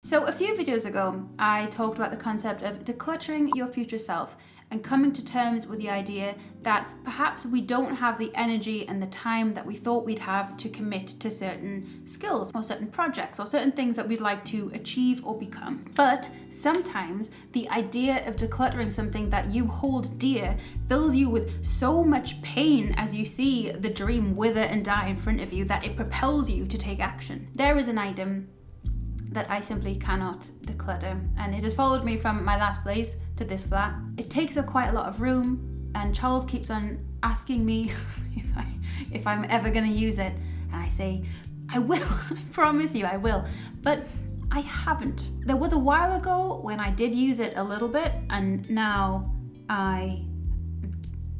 So a few videos ago, I talked about the concept of decluttering your future self and coming to terms with the idea that perhaps we don't have the energy and the time that we thought we'd have to commit to certain skills or certain projects or certain things that we'd like to achieve or become. But sometimes the idea of decluttering something that you hold dear fills you with so much pain as you see the dream wither and die in front of you that it propels you to take action. There is an item that I simply cannot declutter, and it has followed me from my last place to this flat. It takes up quite a lot of room, and Charles keeps on asking me if I'm ever gonna use it, and I say, I will, I promise you I will, but I haven't. There was a while ago when I did use it a little bit, and now I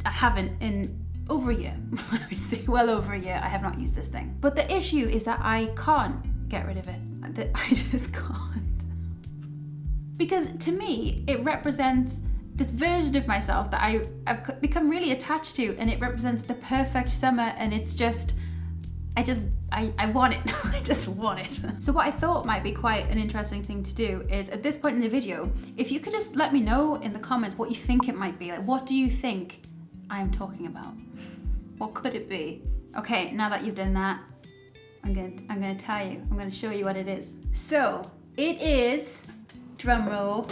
haven't in over a year. I would say well over a year I have not used this thing. But the issue is that I can't get rid of it. That I just can't. Because to me, it represents this version of myself that I've become really attached to, and it represents the perfect summer, and it's just, I want it. I just want it. So what I thought might be quite an interesting thing to do is, at this point in the video, if you could just let me know in the comments what you think it might be. Like, what do you think I'm talking about? What could it be? Okay, now that you've done that, I'm gonna tell you. I'm gonna show you what it is. So it is, drum roll, a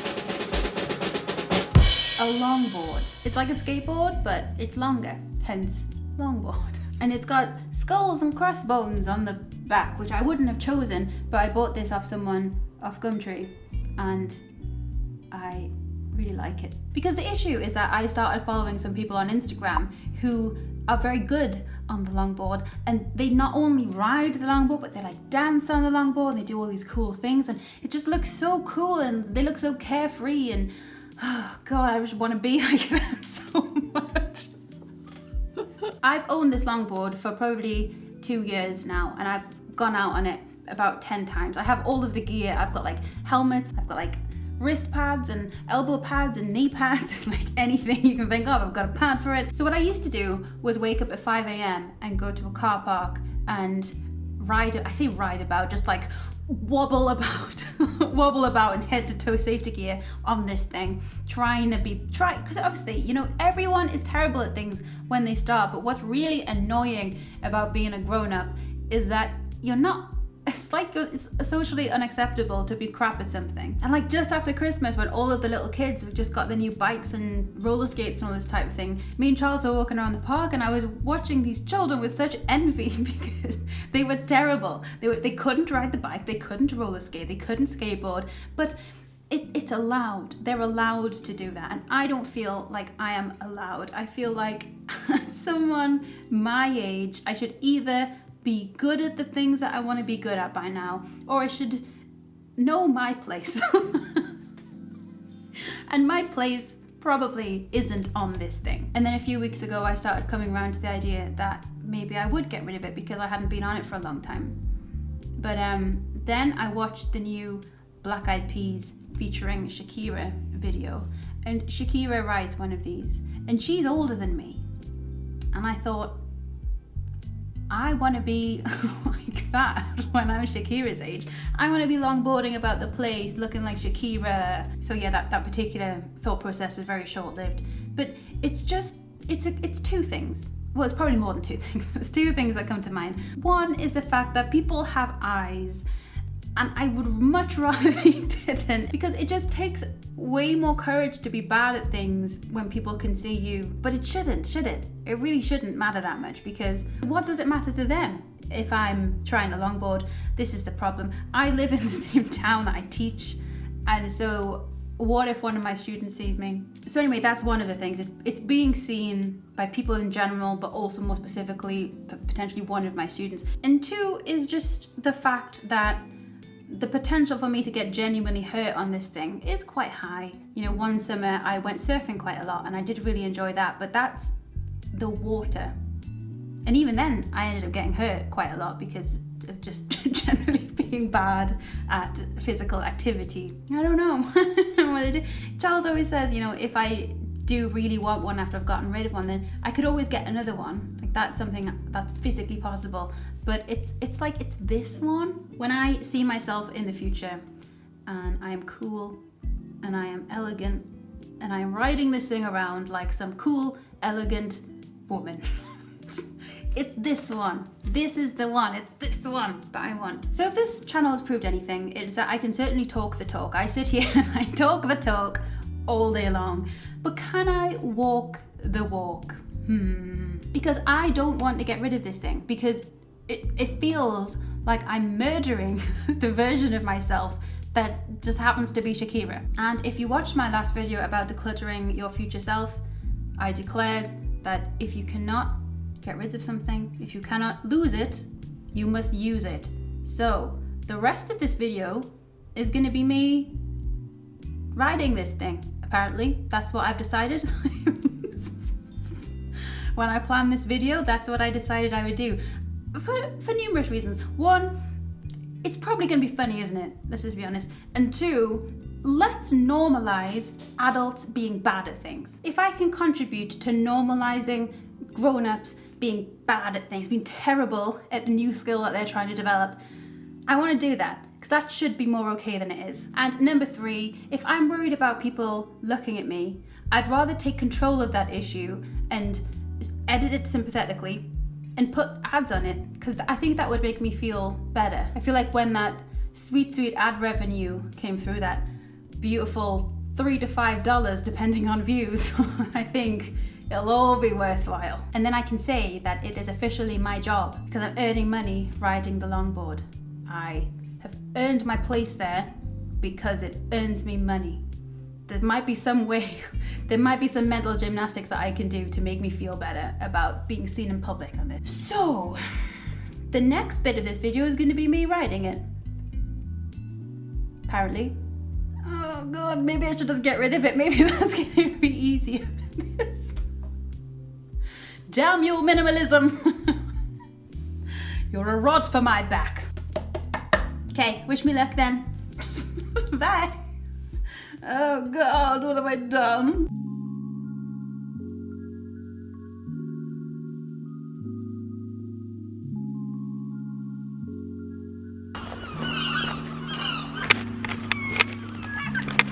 longboard. It's like a skateboard, but it's longer, hence longboard. And it's got skulls and crossbones on the back, which I wouldn't have chosen, but I bought this off someone off Gumtree, and I really like it. Because the issue is that I started following some people on Instagram who are very good on the longboard, and they not only ride the longboard, but they like dance on the longboard, and they do all these cool things, and it just looks so cool, and they look so carefree, and oh god, I just want to be like that so much. I've owned this longboard for probably 2 years now, and I've gone out on it about 10 times. I have all of the gear. I've got like helmets, I've got like wrist pads and elbow pads and knee pads, like anything you can think of, I've got a pad for it. So what I used to do was wake up at 5 a.m. and go to a car park and just like wobble about in head to toe safety gear on this thing, because obviously, you know, everyone is terrible at things when they start, but what's really annoying about being a grown-up is that it's socially unacceptable to be crap at something. And like just after Christmas, when all of the little kids have just got the new bikes and roller skates and all this type of thing, me and Charles were walking around the park, and I was watching these children with such envy because they were terrible. They couldn't ride the bike, they couldn't roller skate, they couldn't skateboard, but it's allowed. They're allowed to do that, and I don't feel like I am allowed. I feel like at someone my age, I should either be good at the things that I want to be good at by now, or I should know my place. And my place probably isn't on this thing. And then a few weeks ago I started coming around to the idea that maybe I would get rid of it because I hadn't been on it for a long time. But then I watched the new Black Eyed Peas featuring Shakira video, and Shakira rides one of these, and she's older than me, and I thought, I want to be like that when I'm Shakira's age. I want to be longboarding about the place, looking like Shakira. So yeah, that particular thought process was very short-lived. But it's two things. Well, it's probably more than two things. There's two things that come to mind. One is the fact that people have eyes, and I would much rather they didn't, because it just takes way more courage to be bad at things when people can see you. But it shouldn't, should it? It really shouldn't matter that much, because what does it matter to them if I'm trying to longboard? This is the problem. I live in the same town that I teach, and so what if one of my students sees me? So anyway, that's one of the things. It's being seen by people in general, but also more specifically, potentially one of my students. And two is just the fact that the potential for me to get genuinely hurt on this thing is quite high. You know, one summer I went surfing quite a lot, and I did really enjoy that, but that's the water. And even then I ended up getting hurt quite a lot because of just generally being bad at physical activity. I don't know what I do. Charles always says, you know, if I do really want one after I've gotten rid of one, then I could always get another one. Like, that's something that's physically possible. But it's like, it's this one. When I see myself in the future, and I am cool and I am elegant and I am riding this thing around like some cool, elegant woman. It's this one. This is the one. It's this one that I want. So if this channel has proved anything, it is that I can certainly talk the talk. I sit here and I talk the talk all day long. But can I walk the walk? Because I don't want to get rid of this thing, because it feels like I'm murdering the version of myself that just happens to be Shakira. And if you watched my last video about decluttering your future self, I declared that if you cannot get rid of something, if you cannot lose it, you must use it. So the rest of this video is going to be me riding this thing. Apparently, that's what I've decided. When I planned this video, that's what I decided I would do. For numerous reasons. One, it's probably going to be funny, isn't it? Let's just be honest. And two, let's normalize adults being bad at things. If I can contribute to normalizing grown-ups being bad at things, being terrible at the new skill that they're trying to develop, I want to do that, because that should be more okay than it is. And number three, if I'm worried about people looking at me, I'd rather take control of that issue and edit it sympathetically and put ads on it, because I think that would make me feel better. I feel like when that sweet, sweet ad revenue came through, that beautiful $3 to $5 depending on views, I think it'll all be worthwhile. And then I can say that it is officially my job, because I'm earning money riding the longboard. I have earned my place there because it earns me money. There might be some way, there might be some mental gymnastics that I can do to make me feel better about being seen in public on this. So, the next bit of this video is going to be me riding it. Apparently. Oh god, maybe I should just get rid of it. Maybe that's going to be easier than this. Damn you, minimalism! You're a rod for my back. Okay, wish me luck then. Bye. Oh god, what have I done?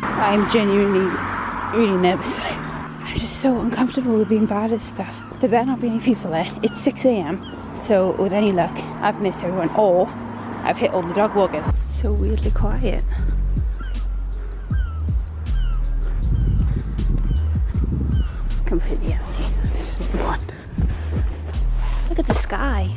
I'm genuinely really nervous. I'm just so uncomfortable with being bad at stuff. There better not be any people there. It's 6 a.m. So with any luck, I've missed everyone, or I've hit all the dog walkers. So weirdly quiet. Completely empty. This is what I want. Look at the sky.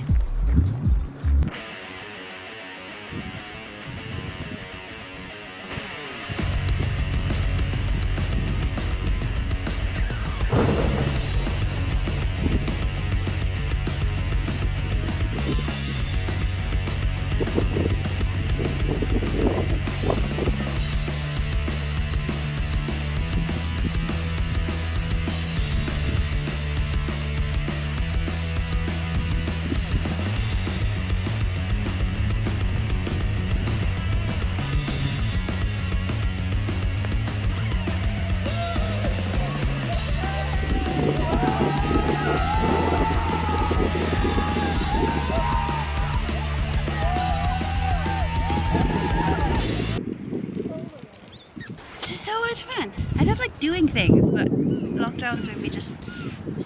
So much fun. I love like doing things, but lockdowns make me just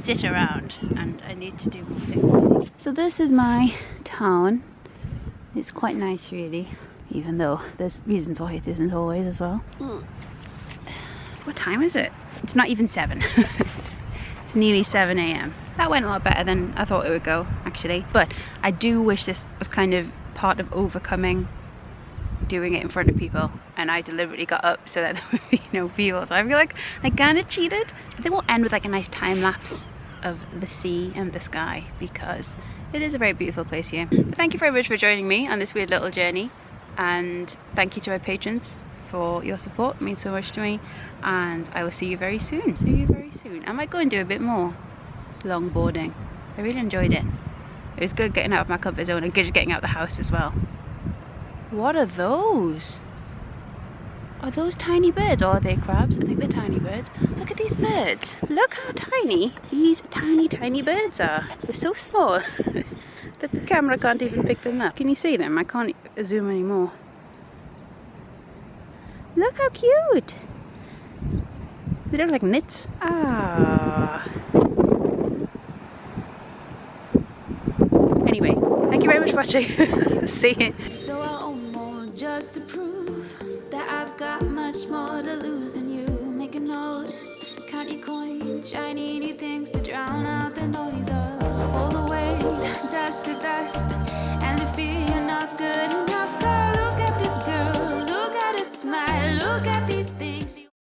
sit around, and I need to do more things. So this is my town. It's quite nice really, even though there's reasons why it isn't always as well. What time is it? It's not even 7. It's nearly 7 a.m. That went a lot better than I thought it would go, actually. But I do wish this was kind of part of overcoming doing it in front of people, and I deliberately got up so that there would be no people. So I feel like I kind of cheated. I think we'll end with like a nice time lapse of the sea and the sky, because it is a very beautiful place here. But thank you very much for joining me on this weird little journey, and thank you to my patrons for your support. It means so much to me, and I will see you very soon. I might go and do a bit more longboarding. I really enjoyed it. It was good getting out of my comfort zone and good getting out of the house as well. What are those? Are those tiny birds, or are they crabs? I think they're tiny birds. Look at these birds. Look how tiny these tiny birds are. They're so small that the camera can't even pick them up. Can you see them? I can't zoom anymore. Look how cute. They look like knits. Ah. Anyway, thank you very much for watching. See you. So I own more just to prove that I've got much more to lose than you. Make a note, count your coins, shiny new things to drown out the noise of all the weight, dust to dust, and the fear.